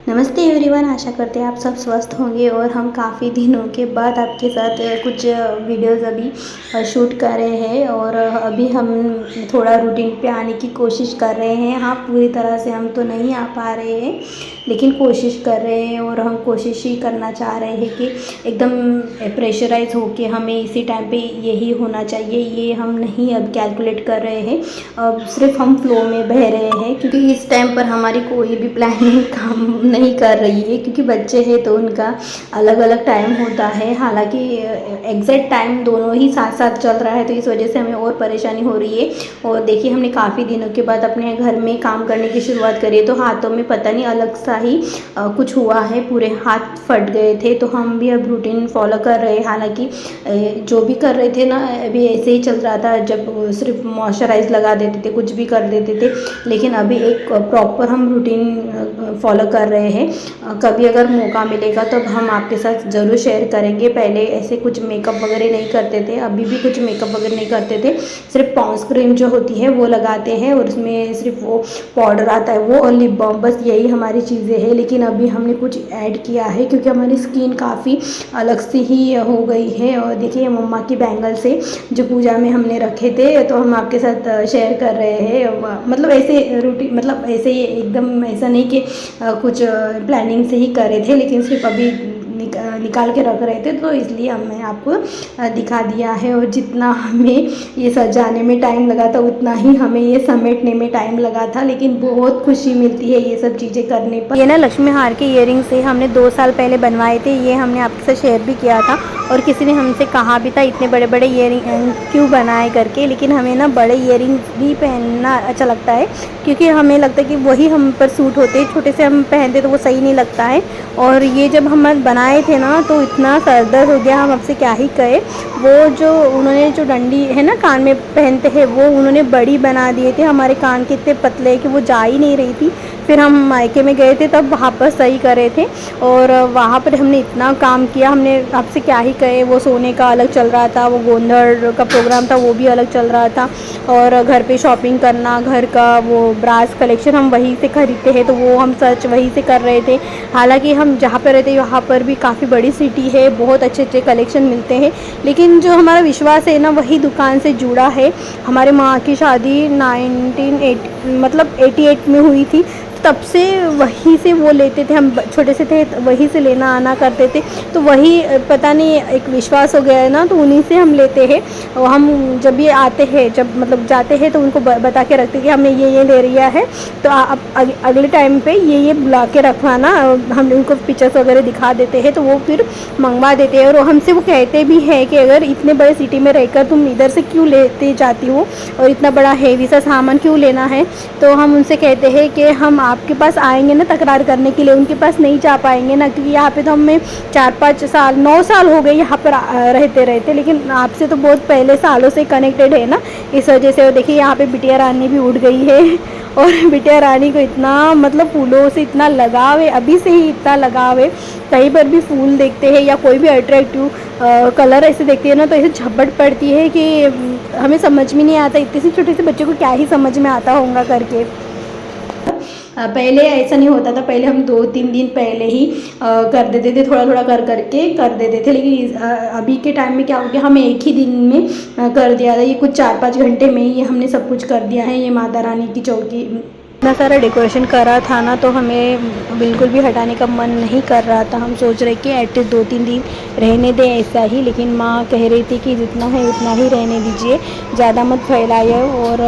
नमस्ते एवरीवन, आशा करते हैं आप सब स्वस्थ होंगे। और हम काफ़ी दिनों के बाद आपके साथ कुछ वीडियोस अभी शूट कर रहे हैं। और अभी हम थोड़ा रूटीन पे आने की कोशिश कर रहे हैं। हाँ, पूरी तरह से हम तो नहीं आ पा रहे हैं, लेकिन कोशिश कर रहे हैं। और हम कोशिश ही करना चाह रहे हैं कि एकदम प्रेशराइज होके हमें इसी टाइम पे यही होना चाहिए, ये हम नहीं अब कैलकुलेट कर रहे हैं। अब सिर्फ हम फ्लो में बह रहे हैं, क्योंकि इस टाइम पर हमारी कोई भी प्लानिंग काम नहीं कर रही है। क्योंकि बच्चे हैं तो उनका अलग अलग टाइम होता है। हालांकि एग्जैक्ट टाइम दोनों ही साथ साथ चल रहा है, तो इस वजह से हमें और परेशानी हो रही है। और देखिए, हमने काफ़ी दिनों के बाद अपने घर में काम करने की शुरुआत करी है, तो हाथों में पता नहीं अलग सा ही कुछ हुआ है, पूरे हाथ फट गए थे। तो हम भी अब रूटीन फॉलो कर रहे हैं। हालांकि जो भी कर रहे थे ना, अभी ऐसे ही चल रहा था। जब सिर्फ मॉइस्चराइज लगा देते थे, कुछ भी कर देते थे, लेकिन अभी एक प्रॉपर हम रूटीन फॉलो कर रहे हैं। कभी अगर मौका मिलेगा तो हम आपके साथ ज़रूर शेयर करेंगे। पहले ऐसे कुछ मेकअप वगैरह नहीं करते थे, अभी भी कुछ मेकअप वगैरह नहीं करते थे। सिर्फ पॉन्स क्रीम जो होती है वो लगाते हैं, और उसमें सिर्फ वो पाउडर आता है वो, और लिप बाम, बस यही हमारी चीज़ें हैं। लेकिन अभी हमने कुछ ऐड किया है, क्योंकि हमारी स्किन काफ़ी अलग सी ही हो गई है। और देखिए, मम्मा की बैंगल से जो पूजा में हमने रखे थे, तो हम आपके साथ शेयर कर रहे हैं। मतलब ऐसे रूटीन, मतलब ऐसे ही एकदम ऐसा नहीं कि कुछ प्लानिंग से ही कर रहे थे, लेकिन सिर्फ अभी निकाल के रख रहे थे, तो इसलिए हमने आपको दिखा दिया है। और जितना हमें ये सजाने में टाइम लगा था, उतना ही हमें ये समेटने में टाइम लगा था। लेकिन बहुत खुशी मिलती है ये सब चीज़ें करने पर। ये ना लक्ष्मी हार के ईयरिंग्स से हमने 2 साल पहले बनवाए थे। ये हमने आपके साथ शेयर भी किया था, और किसी ने हमसे कहा भी था इतने बड़े बड़े ईयरिंग क्यों बनाए करके। लेकिन हमें ना बड़े ईयरिंग्स भी पहनना अच्छा लगता है, क्योंकि हमें लगता है कि वही हम पर सूट होते हैं। छोटे से हम पहनते तो वो सही नहीं लगता है। और ये जब हम बनाए थे ना, तो इतना सर दर्द हो गया, हम आपसे क्या ही कहे। वो जो उन्होंने जो डंडी है ना कान में पहनते हैं, वो उन्होंने बड़ी बना दिए थे। हमारे कान के इतने पतले कि वो जा ही नहीं रही थी। फिर हम मायके में गए थे, तब वहाँ पर सही करे थे। और वहाँ पर हमने इतना काम किया, हमने आपसे क्या ही कहे। वो सोने का अलग चल रहा था, वो गोंधड़ का प्रोग्राम था वो भी अलग चल रहा था। और घर पे शॉपिंग करना, घर का वो ब्रास कलेक्शन हम वहीं से खरीदते हैं, तो वो हम सर्च वहीं से कर रहे थे। हालांकि हम जहाँ पर रहते हैं वहाँ पर भी काफ़ी बड़ी सिटी है, बहुत अच्छे अच्छे कलेक्शन मिलते हैं। लेकिन जो हमारा विश्वास है ना, वही दुकान से जुड़ा है। हमारे माँ की शादी 88 में हुई थी, तब से वहीं से वो लेते थे। हम छोटे से थे, वहीं से लेना आना करते थे। तो वही पता नहीं एक विश्वास हो गया है ना, तो उन्हीं से हम लेते हैं। और हम जब ये आते हैं, जब मतलब जाते हैं, तो उनको बता के रखते हैं कि हमने ये ले लिया है, तो आप अगले टाइम पे ये बुला के रखवाना। हम उनको पिक्चर्स वगैरह दिखा देते हैं, तो वो फिर मंगवा देते हैं। और हमसे वो कहते भी हैं कि अगर इतने बड़े सिटी में रहकर तुम इधर से क्यों लेते जाती हो, और इतना बड़ा हेवी सा सामान क्यों लेना है। तो हम उनसे कहते हैं कि हम आपके पास आएंगे ना तकरार करने के लिए, उनके पास नहीं जा पाएंगे ना, क्योंकि यहाँ पे तो हमें 4-5 साल 9 साल हो गए यहाँ पर रहते। लेकिन आपसे तो बहुत पहले सालों से कनेक्टेड है ना, इस वजह से। देखिए, यहाँ पे बिटिया रानी भी उठ गई है। और बिटिया रानी को इतना मतलब फूलों से इतना लगाव है, अभी से ही इतना लगाव है। कहीं पर भी फूल देखते हैं या कोई भी अट्रैक्टिव कलर ऐसे देखती है ना, तो ऐसे झपट पड़ती है कि हमें समझ में नहीं आता। इतने से छोटे से बच्चे को क्या ही समझ में आता होगा करके। पहले ऐसा नहीं होता था। पहले हम 2-3 दिन पहले ही कर देते थे, थोड़ा थोड़ा कर करके कर देते थे। लेकिन अभी के टाइम में क्या हो गया, हमें एक ही दिन में कर दिया था। ये कुछ 4-5 घंटे में ही हमने सब कुछ कर दिया है। ये माता रानी की चौकी इतना सारा डेकोरेशन करा था ना, तो हमें बिल्कुल भी हटाने का मन नहीं कर रहा था। हम सोच रहे कि एटलीस्ट 2-3 दिन रहने दें ऐसा ही। लेकिन माँ कह रही थी कि जितना है उतना ही रहने दीजिए, ज़्यादा मत फैलाइए। और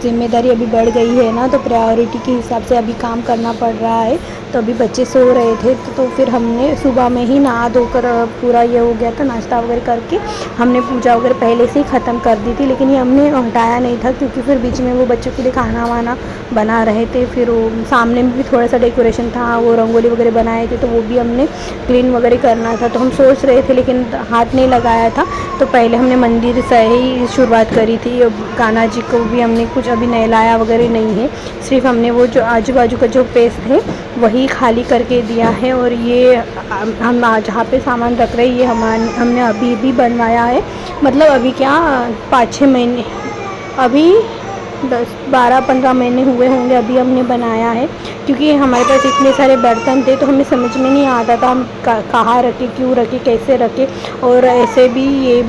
जिम्मेदारी अभी बढ़ गई है ना, तो प्रायोरिटी के हिसाब से अभी काम करना पड़ रहा है। तो अभी बच्चे सो रहे थे, तो फिर हमने सुबह में ही नहा धोकर पूरा ये हो गया था, नाश्ता वगैरह करके हमने पूजा वगैरह पहले से ही ख़त्म कर दी थी। लेकिन ये हमने हटाया नहीं था, क्योंकि फिर बीच में वो बच्चों के लिए खाना वाना बना रहे थे। फिर वो सामने में भी थोड़ा सा डेकोरेशन था, वो रंगोली वगैरह बनाए थे, तो वो भी हमने क्लीन वगैरह करना था। तो हम सोच रहे थे, लेकिन हाथ नहीं लगाया था। तो पहले हमने मंदिर से ही शुरुआत करी थी। कान्हा जी को भी हमने कुछ अभी नहलाया वगैरह नहीं है, सिर्फ हमने वो जो आजू बाजू का जो पेस है वही खाली करके दिया है। और ये हम जहाँ पे सामान रख रहे हैं, ये हमने अभी भी बनवाया है। मतलब अभी क्या 5-6 महीने, अभी 10-12-15 महीने हुए होंगे अभी हमने बनाया है, क्योंकि हमारे पास इतने सारे बर्तन थे तो हमें समझ में नहीं आता था हम कहाँ रखें, क्यों रखें, कैसे रखें। और ऐसे भी ये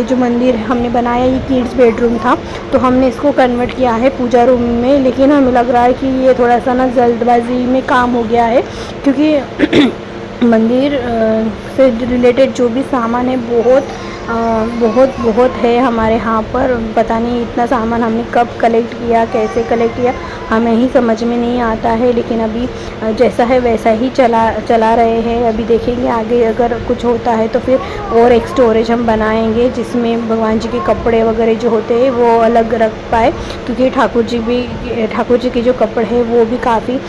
जो मंदिर हमने बनाया ये किड्स बेडरूम था, तो हमने इसको कन्वर्ट किया है पूजा रूम में। लेकिन हमें लग रहा है कि ये थोड़ा सा ना जल्दबाजी में काम हो गया है, क्योंकि मंदिर से रिलेटेड जो भी सामान है बहुत है हमारे यहाँ पर। पता नहीं इतना सामान हमने कब कलेक्ट किया, कैसे कलेक्ट किया, हमें ही समझ में नहीं आता है। लेकिन अभी जैसा है वैसा ही चला रहे हैं। अभी देखेंगे आगे अगर कुछ होता है तो फिर और एक स्टोरेज हम बनाएंगे जिसमें भगवान जी के कपड़े वगैरह जो होते हैं वो अलग रख पाए, क्योंकि ठाकुर जी के जो कपड़े हैं वो भी काफ़ी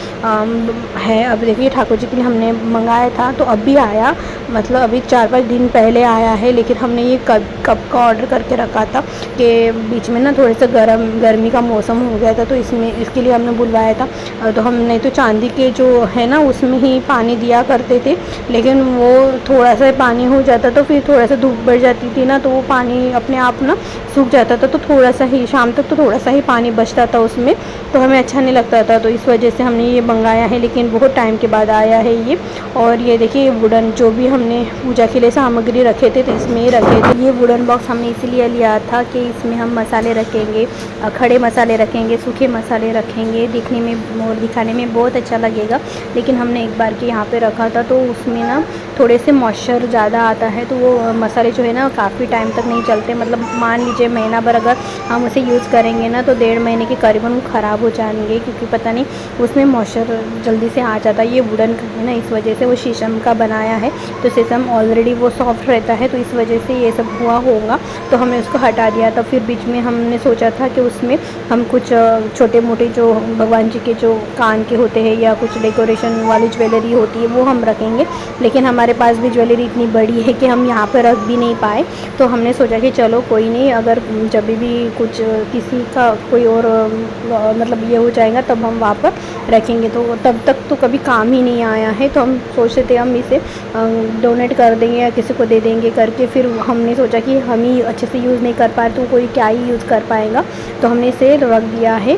है। अब देखिए ठाकुर जी के लिए हमने मंगाया था तो अभी आया, मतलब अभी 4-5 दिन पहले आया है। लेकिन हमने ये कब का ऑर्डर करके रखा था कि बीच में ना थोड़े से गर्मी का मौसम हो गया था, तो इसके लिए हमने बुलवाया था। तो हमने तो चांदी के जो है ना उसमें ही पानी दिया करते थे, लेकिन वो थोड़ा सा पानी हो जाता तो फिर थोड़ा सा धूप बढ़ जाती थी ना, तो वो पानी अपने आप ना सूख जाता था। तो थोड़ा सा ही शाम तक तो थोड़ा सा ही पानी बचता था उसमें, तो हमें अच्छा नहीं लगता था। तो इस वजह से हमने ये मंगाया है, लेकिन बहुत टाइम के बाद आया है ये। और ये देखिए वुडन जो भी हमने पूजा के लिए सामग्री रखे थे तो इसमें ही रखे थे। ये वुडन बॉक्स हमने इसीलिए लिया था कि इसमें हम मसाले रखेंगे, खड़े मसाले रखेंगे, सूखे मसाले रखेंगे, दिखने में और दिखाने में बहुत अच्छा लगेगा। लेकिन हमने एक बार के यहाँ पे रखा था तो उसमें ना थोड़े से मॉइस्चर ज़्यादा आता है, तो वो मसाले जो है ना काफ़ी टाइम तक नहीं चलते। मतलब मान लीजिए महीना भर अगर हम उसे यूज़ करेंगे ना तो 1.5 महीने के करीबन वो ख़राब हो जाएंगे, क्योंकि पता नहीं उसमें मॉइस्चर जल्दी से आ जाता है। ये वुडन का है ना, इस वजह से वो शीशम का बनाया है, तो शीशम ऑलरेडी वो सॉफ्ट रहता है, तो इस वजह से ये सब हुआ होगा। तो हमने उसको हटा दिया था। फिर बीच में हमने सोचा था कि उसमें हम कुछ छोटे मोटे जो भगवान जी के जो कान के होते हैं या कुछ डेकोरेशन वाली ज्वेलरी होती है वो हम रखेंगे। लेकिन हमारे पास भी ज्वेलरी इतनी बड़ी है कि हम यहाँ पर रख भी नहीं पाए, तो हमने सोचा कि चलो कोई नहीं, अगर जब भी कुछ किसी का कोई और मतलब ये हो जाएगा तब हम वहाँ पर रखेंगे। तो तब तक तो कभी काम ही नहीं आया है, तो हम सोचते थे हम इसे डोनेट कर देंगे या किसी को दे देंगे करके। फिर हमने सोचा कि हम ही अच्छे से यूज़ नहीं कर पाए तो कोई क्या ही यूज़ कर पाएगा, तो हमने इसे रख दिया है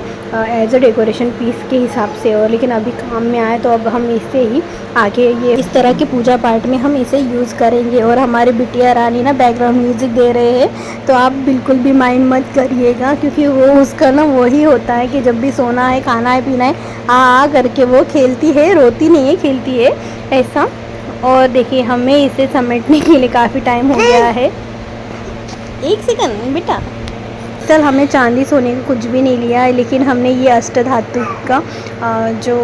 एज अ डेकोरेशन पीस के हिसाब से। और लेकिन अभी काम में आए तो अब हम इसे ही आगे ये इस तरह के पूजा पाठ में हम इसे यूज़ करेंगे। और हमारे बिटिया रानी ना बैकग्राउंड म्यूज़िक दे रहे हैं, तो आप बिल्कुल भी माइंड मत करिएगा, क्योंकि वो उसका ना वही होता है कि जब भी सोना है, खाना है, पीना है, आ करके वो खेलती है, रोती नहीं है, खेलती है ऐसा। और देखिए हमें इसे समेटने के लिए काफ़ी टाइम हो गया है। एक सेकंड बेटा, चल हमें चांदी सोने का कुछ भी नहीं लिया है, लेकिन हमने ये अष्टधातु का जो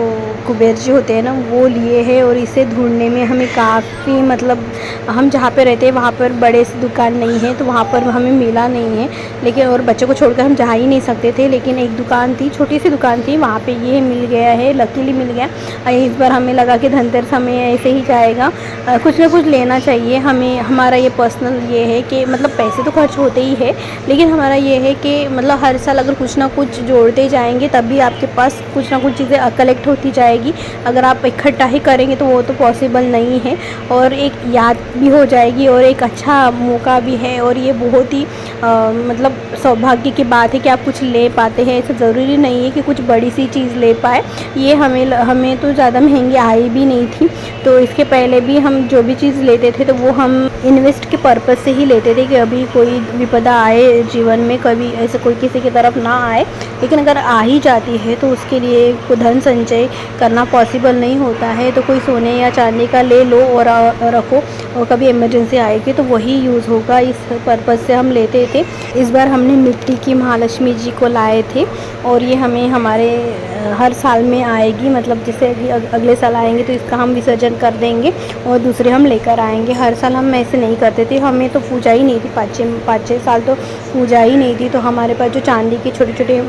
कुबेर जी होते हैं ना वो लिए हैं। और इसे ढूंढने में हमें काफ़ी मतलब हम जहाँ पे रहते हैं वहाँ पर बड़े से दुकान नहीं है, तो वहाँ पर हमें मिला नहीं है। लेकिन और बच्चों को छोड़कर हम जा ही नहीं सकते थे, लेकिन एक दुकान थी, छोटी सी दुकान थी, वहाँ पे ये मिल गया है, लकीली मिल गया। इस बार हमें लगा कि धनतेरस हमें ऐसे ही जाएगा, कुछ ना कुछ लेना चाहिए हमें। हमारा ये पर्सनल ये है कि मतलब पैसे तो खर्च होते ही है, लेकिन हमारा ये है कि मतलब हर साल अगर कुछ ना कुछ जोड़ते जाएंगे तभी आपके पास कुछ ना कुछ चीज़ें कलेक्ट होती जाएगी। अगर आप इकट्ठा ही करेंगे तो वो तो पॉसिबल नहीं है, और एक याद भी हो जाएगी और एक अच्छा मौका भी है। और ये बहुत ही मतलब सौभाग्य की बात है कि आप कुछ ले पाते हैं। ऐसा ज़रूरी नहीं है कि कुछ बड़ी सी चीज़ ले पाए। ये हमें तो ज़्यादा महंगी आई भी नहीं थी, तो इसके पहले भी हम जो भी चीज़ लेते थे तो वो हम इन्वेस्ट के पर्पज़ से ही लेते थे कि अभी कोई विपदा आए जीवन में, कभी ऐसे कोई किसी की तरफ ना आए। लेकिन अगर आ ही जाती है तो उसके लिए कोई धन संचय करना पॉसिबल नहीं होता है, तो कोई सोने या चांदी का ले लो और रखो, और कभी इमरजेंसी आएगी तो वही यूज़ होगा। इस पर्पज़ से हम लेते थे। इस बार हमने मिट्टी की महालक्ष्मी जी को लाए थे, और ये हमें हमारे हर साल में आएगी, मतलब जैसे कि अगले साल आएंगे तो इसका हम विसर्जन कर देंगे और दूसरे हम लेकर आएंगे। हर साल हम ऐसे नहीं करते थे, हमें तो पूजा ही नहीं थी, 5-6 साल तो पूजा ही नहीं थी। तो हमारे पास जो चांदी के छोटे छोटे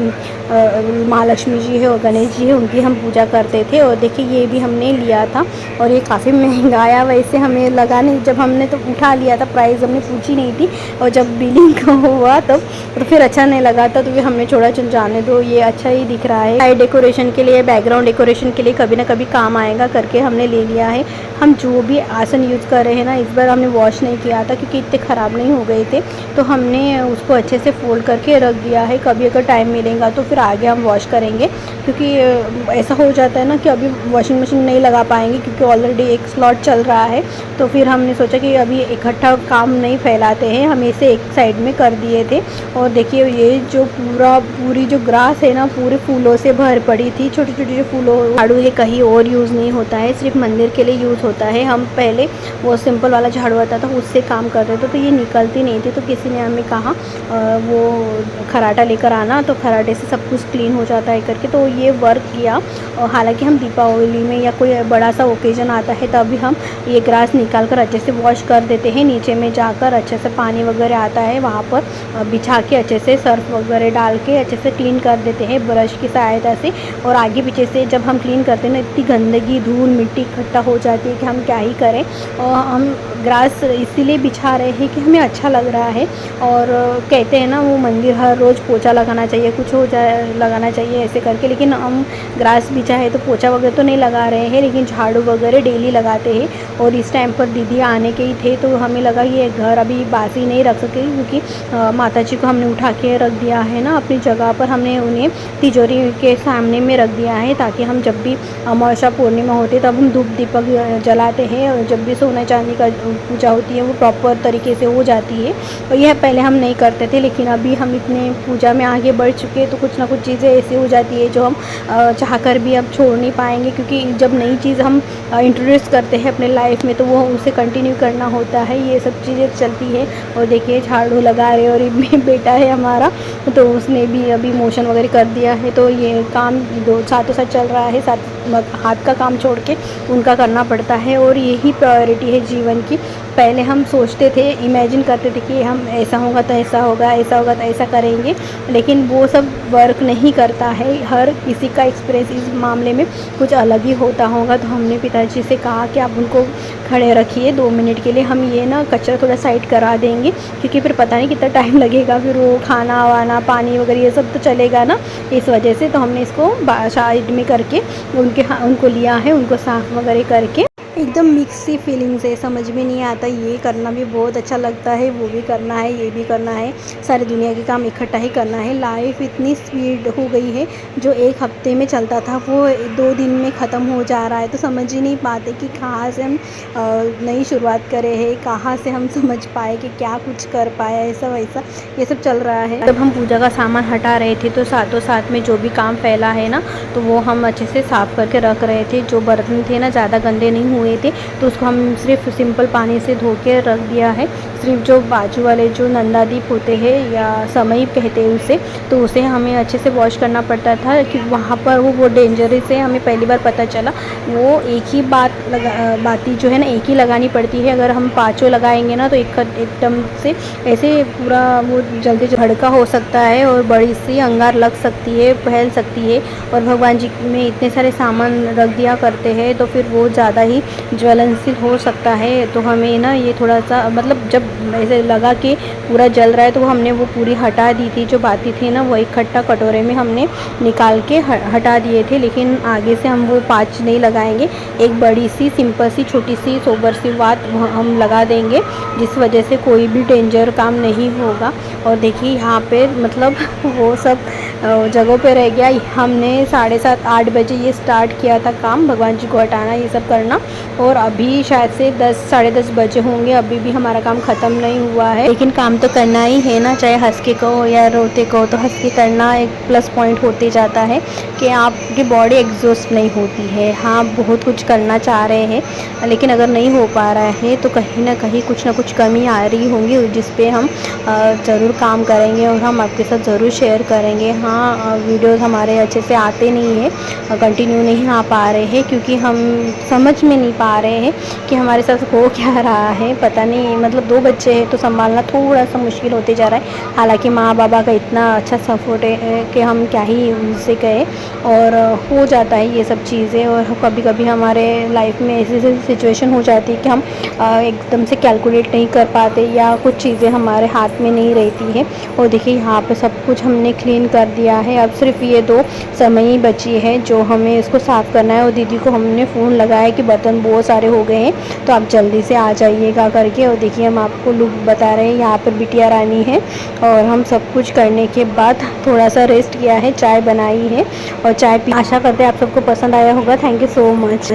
महालक्ष्मी जी है और गणेश जी है उनकी हम पूजा करते थे। और देखिए ये भी हमने लिया था, और ये काफ़ी महंगा आया, वैसे हमें लगा नहीं, जब हमने तो उठा लिया था, प्राइस हमने पूछी नहीं थी, और जब बिलिंग हुआ तब तो फिर अच्छा नहीं लगा था, तो फिर हमने छोड़ा, चल जाने दो, ये अच्छा ही दिख रहा है। साइड डेकोरेशन के लिए, बैकग्राउंड डेकोरेशन के लिए कभी ना कभी काम आएगा करके हमने ले लिया है। हम जो भी आसन यूज़ कर रहे हैं ना, इस बार हमने वॉश नहीं किया था क्योंकि इतने ख़राब नहीं हो गए थे, तो हमने उसको अच्छे से फोल्ड करके रख दिया है, कभी अगर टाइम मिलेगा तो फिर आगे हम वॉश करेंगे, क्योंकि ऐसा हो जाता है ना कि अभी वॉशिंग मशीन नहीं लगा पाएंगे क्योंकि ऑलरेडी एक स्लॉट चल रहा है। तो फिर हमने सोचा कि अभी इकट्ठा काम नहीं फैलाते हैं, हम इसे एक साइड में कर दिए थे। और देखिए ये जो पूरी जो ग्रास है ना पूरे फूलों से भर पड़ी थी, छोटे छोटे जो फूलों झाड़ू है कहीं और यूज़ नहीं होता है, सिर्फ मंदिर के लिए यूज़ होता है। हम पहले वो सिंपल वाला झाड़ू आता था उससे काम करते थे, तो ये निकलती नहीं थी, तो किसी ने हमें कहा वो खराटा लेकर आना, तो खराटे से सब कुछ क्लीन हो जाता है करके, तो ये वर्क किया। और हालांकि हम दीपावली में या कोई बड़ा सा ओकेजन आता है तभी हम ये ग्रास निकाल कर अच्छे से वॉश कर देते हैं। नीचे में जाकर अच्छे से पानी वगैरह आता है वहाँ पर बिछा के अच्छे से सर्फ वगैरह डाल के अच्छे से क्लीन कर देते हैं ब्रश की सहायता से। और आगे पीछे से जब हम क्लीन करते हैं ना इतनी गंदगी धूल मिट्टी इकट्ठा हो जाती है कि हम क्या ही करें। और हम ग्रास इसीलिए बिछा रहे हैं कि हमें अच्छा लग रहा है। और कहते हैं ना वो मंदिर हर रोज़ पोछा लगाना चाहिए, कुछ हो जाए लगाना चाहिए ऐसे करके, लेकिन हम ग्रास बिछा है तो पोछा वगैरह तो नहीं लगा रहे हैं, लेकिन झाड़ू वगैरह डेली लगाते हैं। और इस टाइम पर दीदी आने के ही थे तो हमें लगा ये घर अभी बासी नहीं रख सके, क्योंकि माता जी को हमने उठा के रख दिया है ना अपनी जगह पर, हमने उन्हें तिजोरी के सामने में रख दिया है ताकि हम जब भी अमावस्या पूर्णिमा होती है तब हम धूप दीपक जलाते हैं, और जब भी सोना चांदी का पूजा होती है वो प्रॉपर तरीके से हो जाती है। और यह पहले हम नहीं करते थे, लेकिन अभी हम इतने पूजा में आगे बढ़ चुके हैं तो कुछ ना कुछ चीज़ें ऐसी हो जाती है जो हम चाह कर भी अब छोड़ नहीं पाएंगे, क्योंकि जब नई चीज़ हम इंट्रोड्यूस करते हैं अपने लाइफ में तो वो उसे कंटिन्यू करना होता है, ये सब चीज़ें चलती है। और देखिए झाड़ू लगा रहे और ये बेटा है हमारा तो उसने भी अभी मोशन वगैरह कर दिया है, तो ये काम दो साथों साथ चल रहा है, साथ हाथ का काम छोड़ के उनका करना पड़ता है। और यही प्रायोरिटी है जीवन की। पहले हम सोचते थे, इमेजिन करते थे कि हम ऐसा होगा तो ऐसा होगा, ऐसा होगा तो ऐसा करेंगे, लेकिन वो सब वर्क नहीं करता है। हर किसी का एक्सपीरियंस इस मामले में कुछ अलग ही होता होगा। तो हमने पिताजी से कहा कि आप उनको खड़े रखिए 2 मिनट के लिए, हम ये ना कचरा थोड़ा साइड करा देंगे, क्योंकि फिर पता नहीं कितना टाइम लगेगा, फिर वो खाना वाना पानी वगैरह ये सब तो चलेगा ना, इस वजह से। तो हमने इसको साइड में करके उनको लिया है, उनको साफ़ वगैरह करके। एकदम मिक्स सी फीलिंग्स है, समझ में नहीं आता, ये करना भी बहुत अच्छा लगता है, वो भी करना है, ये भी करना है, सारी दुनिया के काम इकट्ठा ही करना है। लाइफ इतनी स्पीड हो गई है, जो एक हफ्ते में चलता था वो 2 दिन में ख़त्म हो जा रहा है। तो समझ ही नहीं पाते कि कहाँ से हम नई शुरुआत करे हैं, कहाँ से हम समझ पाए कि क्या कुछ कर पाया, ऐसा वैसा ये सब चल रहा है। जब हम पूजा का सामान हटा रहे थे तो साथों साथ में जो भी काम फैला है ना तो वो हम अच्छे से साफ़ करके रख रहे थे। जो बर्तन थे ना ज़्यादा गंदे नहीं हुए थे तो उसको हम सिर्फ सिंपल पानी से धो के रख दिया है। सिर्फ जो बाजू वाले जो नंदादीप होते हैं या समई कहते हैं उसे, तो उसे हमें अच्छे से वॉश करना पड़ता था कि वहाँ पर वो डेंजरस है, हमें पहली बार पता चला। वो एक ही बाती जो है ना एक ही लगानी पड़ती है, अगर हम पाँचों लगाएंगे ना तो एकदम से ऐसे पूरा वो जल्दी भड़का हो सकता है और बड़ी सी अंगार लग सकती है, फैल सकती है। और भगवान जी में इतने सारे सामान रख दिया करते हैं तो फिर वो ज़्यादा ही ज्वलनशील हो सकता है। तो हमें ना ये थोड़ा सा मतलब जब ऐसे लगा कि पूरा जल रहा है तो हमने वो पूरी हटा दी थी, जो बाती थी ना वो इकट्ठा कटोरे में हमने निकाल के हटा दिए थे। लेकिन आगे से हम वो 5 नहीं लगाएंगे, एक बड़ी सी सिंपल सी छोटी सी सोबर सी बात हम लगा देंगे, जिस वजह से कोई भी डेंजर काम नहीं होगा। और देखिए यहाँ पे मतलब वो सब जगहों पे रह गया। हमने 7:30-8 बजे ये स्टार्ट किया था काम, भगवान जी को हटाना ये सब करना, और अभी शायद से 10-10:30 बजे होंगे, अभी भी हमारा काम ख़त्म नहीं हुआ है। लेकिन काम तो करना ही है ना, चाहे हंस के कहो या रोते कहो, तो हंस के करना एक प्लस पॉइंट होते जाता है कि आपकी बॉडी एग्जॉस्ट नहीं होती है। हाँ बहुत कुछ करना चाह रहे हैं लेकिन अगर नहीं हो पा रहा है तो कहीं ना कहीं कुछ ना कुछ कमी आ रही होंगी, जिस पे हम ज़रूर काम करेंगे और हम आपके साथ ज़रूर शेयर करेंगे। हाँ वीडियोस हमारे अच्छे से आते नहीं हैं, कंटिन्यू नहीं आ पा रहे हैं, क्योंकि हम समझ में नहीं पा रहे हैं कि हमारे साथ हो क्या रहा है, पता नहीं। मतलब 2 बच्चे हैं तो संभालना थोड़ा सा मुश्किल होते जा रहा है। हालांकि माँ बाबा का इतना अच्छा सपोर्ट है कि हम क्या ही उनसे कहें, और हो जाता है ये सब चीज़ें। और कभी कभी हमारे लाइफ में ऐसी सिचुएशन हो जाती है कि हम एकदम से कैलकुलेट नहीं कर पाते या कुछ चीज़ें हमारे हाथ में नहीं रहती है। और देखिए यहाँ पे सब कुछ हमने क्लीन कर दिया है, अब सिर्फ ये 2 समय ही बची है जो हमें इसको साफ़ करना है। और दीदी को हमने फ़ोन लगाया कि बर्तन बहुत सारे हो गए हैं, तो आप जल्दी से आ जाइएगा करके। और देखिए हम आपको लुक बता रहे हैं, यहाँ पर बिटिया रानी है और हम सब कुछ करने के बाद थोड़ा सा रेस्ट किया है, चाय बनाई है और चाय पी। आशा करते हैं आप सबको पसंद आया होगा। Thank you so much.